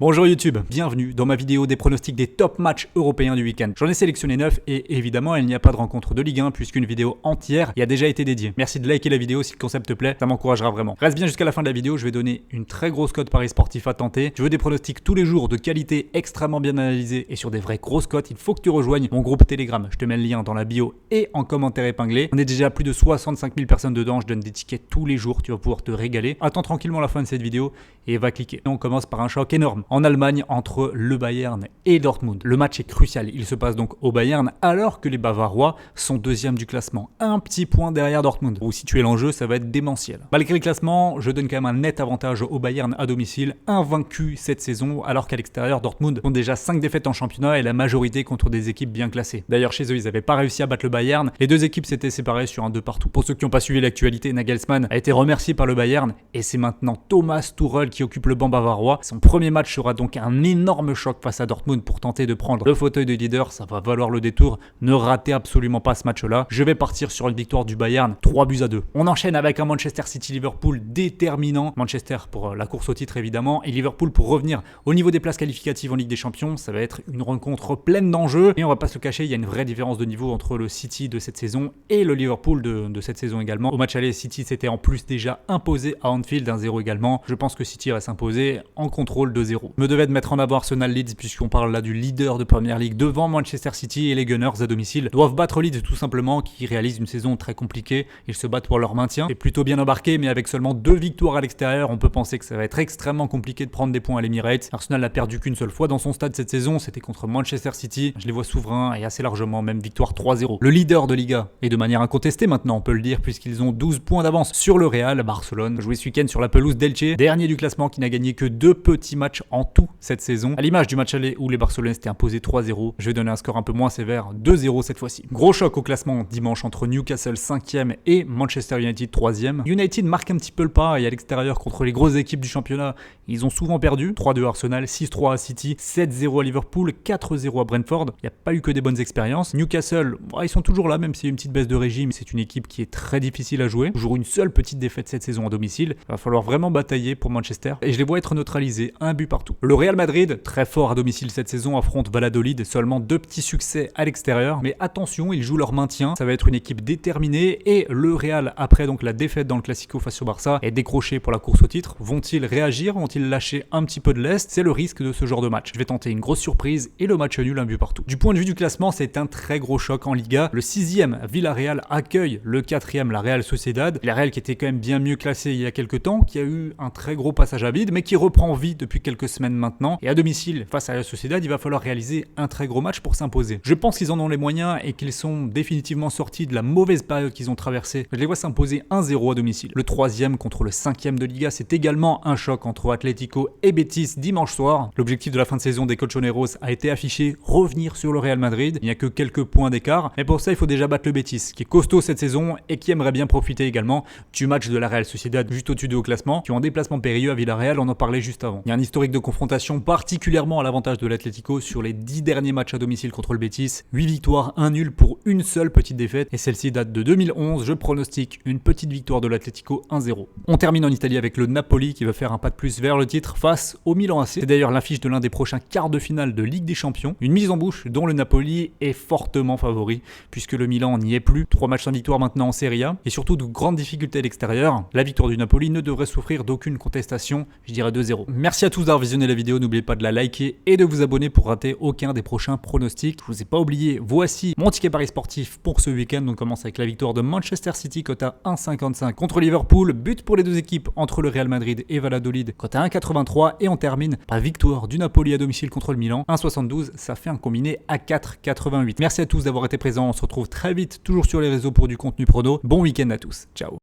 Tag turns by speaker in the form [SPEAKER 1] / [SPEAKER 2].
[SPEAKER 1] Bonjour YouTube, bienvenue dans ma vidéo des pronostics des top matchs européens du week-end. J'en ai sélectionné 9 et évidemment il n'y a pas de rencontre de Ligue 1 puisqu'une vidéo entière y a déjà été dédiée. Merci de liker la vidéo si le concept te plaît, ça m'encouragera vraiment. Reste bien jusqu'à la fin de la vidéo, je vais donner une très grosse cote paris sportif à tenter. Tu veux des pronostics tous les jours de qualité extrêmement bien analysés et sur des vraies grosses cotes, il faut que tu rejoignes mon groupe Telegram. Je te mets le lien dans la bio et en commentaire épinglé. On est déjà à plus de 65 000 personnes dedans, je donne des tickets tous les jours, tu vas pouvoir te régaler. Attends tranquillement la fin de cette vidéo et va cliquer. Et on commence par un choc énorme en Allemagne entre le Bayern et Dortmund. Le match est crucial, il se passe donc au Bayern alors que les Bavarois sont deuxième du classement, un petit point derrière Dortmund. Où situer l'enjeu, ça va être démentiel. Malgré le classement, je donne quand même un net avantage au Bayern à domicile, invaincu cette saison alors qu'à l'extérieur Dortmund ont déjà 5 défaites en championnat et la majorité contre des équipes bien classées. D'ailleurs chez eux ils n'avaient pas réussi à battre le Bayern, les deux équipes s'étaient séparées sur un 2 partout. Pour ceux qui n'ont pas suivi l'actualité, Nagelsmann a été remercié par le Bayern et c'est maintenant Thomas Tuchel qui occupe le banc bavarois. Son premier match sera donc un énorme choc face à Dortmund pour tenter de prendre le fauteuil de leader, ça va valoir le détour. Ne ratez absolument pas ce match-là. Je vais partir sur une victoire du Bayern, 3-2. On enchaîne avec un Manchester City-Liverpool déterminant. Manchester pour la course au titre évidemment et Liverpool pour revenir au niveau des places qualificatives en Ligue des Champions. Ça va être une rencontre pleine d'enjeux et on va pas se le cacher, il y a une vraie différence de niveau entre le City de cette saison et le Liverpool de cette saison également. Au match aller, City s'était en plus déjà imposé à Anfield 1-0 également. Je pense que City va s'imposer en contrôle 2-0. Me devais de mettre en avant Arsenal Leeds puisqu'on parle là du leader de Premier League devant Manchester City et les Gunners à domicile doivent battre Leeds tout simplement qui réalise une saison très compliquée. Ils se battent pour leur maintien. C'est plutôt bien embarqué mais avec seulement 2 victoires à l'extérieur, on peut penser que ça va être extrêmement compliqué de prendre des points à l'Emirates. Arsenal n'a perdu qu'une seule fois dans son stade cette saison, c'était contre Manchester City. Je les vois souverains et assez largement, même victoire 3-0. Le leader de Liga et de manière incontestée maintenant on peut le dire puisqu'ils ont 12 points d'avance sur le Real. Barcelone joué ce week-end sur la pelouse d'Elche, dernier du classement qui n'a gagné que 2 petits matchs en tout cette saison. À l'image du match aller où les Barcelonais s'étaient imposés 3-0, je vais donner un score un peu moins sévère, 2-0 cette fois-ci. Gros choc au classement dimanche entre Newcastle 5e et Manchester United 3e. United marque un petit peu le pas et à l'extérieur contre les grosses équipes du championnat, ils ont souvent perdu. 3-2 à Arsenal, 6-3 à City, 7-0 à Liverpool, 4-0 à Brentford. Il n'y a pas eu que des bonnes expériences. Newcastle, ils sont toujours là même s'il y a une petite baisse de régime, c'est une équipe qui est très difficile à jouer. Toujours une seule petite défaite cette saison à domicile. Il va falloir vraiment batailler pour Manchester et je les vois être neutralisés, un but partout. Le Real Madrid, très fort à domicile cette saison, affronte Valladolid, seulement 2 petits succès à l'extérieur, mais attention, ils jouent leur maintien, ça va être une équipe déterminée et le Real, après donc la défaite dans le Classico face au Barça, est décroché pour la course au titre. Vont-ils réagir? Vont-ils lâcher un petit peu de l'Est? C'est le risque de ce genre de match. Je vais tenter une grosse surprise et le match nul, un but partout. Du point de vue du classement, c'est un très gros choc en Liga. Le 6e, Villarreal, accueille le 4e, la Real Sociedad. Villarreal qui était quand même bien mieux classé il y a quelques temps, qui a eu un très gros passage à vide, mais qui reprend vie depuis quelques semaines maintenant. Et à domicile, face à la Sociedad, il va falloir réaliser un très gros match pour s'imposer. Je pense qu'ils en ont les moyens et qu'ils sont définitivement sortis de la mauvaise période qu'ils ont traversée. Je les vois s'imposer 1-0 à domicile. Le 3e contre le 5e de Liga, c'est également un choc entre Atlético et Betis dimanche soir. L'objectif de la fin de saison des Colchoneros a été affiché, revenir sur le Real Madrid. Il n'y a que quelques points d'écart, mais pour ça il faut déjà battre le Betis, qui est costaud cette saison et qui aimerait bien profiter également du match de la Real Sociedad juste au-dessus de haut classement, qui ont un déplacement périlleux à Villarreal, on en parlait juste avant. Il y a un historique de confrontation particulièrement à l'avantage de l'Atlético sur les 10 derniers matchs à domicile contre le Betis. 8 victoires, 1 nul pour une seule petite défaite et celle-ci date de 2011. Je pronostique une petite victoire de l'Atlético 1-0. On termine en Italie avec le Napoli qui va faire un pas de plus vers le titre face au Milan AC. C'est d'ailleurs l'affiche de l'un des prochains quarts de finale de Ligue des Champions. Une mise en bouche dont le Napoli est fortement favori puisque le Milan n'y est plus. 3 matchs sans victoire maintenant en Serie A et surtout de grandes difficultés à l'extérieur. La victoire du Napoli ne devrait souffrir d'aucune contestation, je dirais 2-0. Merci à tous d'avoir visionné la vidéo, n'oubliez pas de la liker et de vous abonner pour rater aucun des prochains pronostics. Je vous ai pas oublié, voici mon ticket paris sportif pour ce week-end. On commence avec la victoire de Manchester City, cote à 1,55 contre Liverpool. But pour les deux équipes entre le Real Madrid et Valladolid, cote à 1,83. Et on termine par victoire du Napoli à domicile contre le Milan, 1,72. Ça fait un combiné à 4,88. Merci à tous d'avoir été présents. On se retrouve très vite, toujours sur les réseaux pour du contenu prono. Bon week-end à tous. Ciao.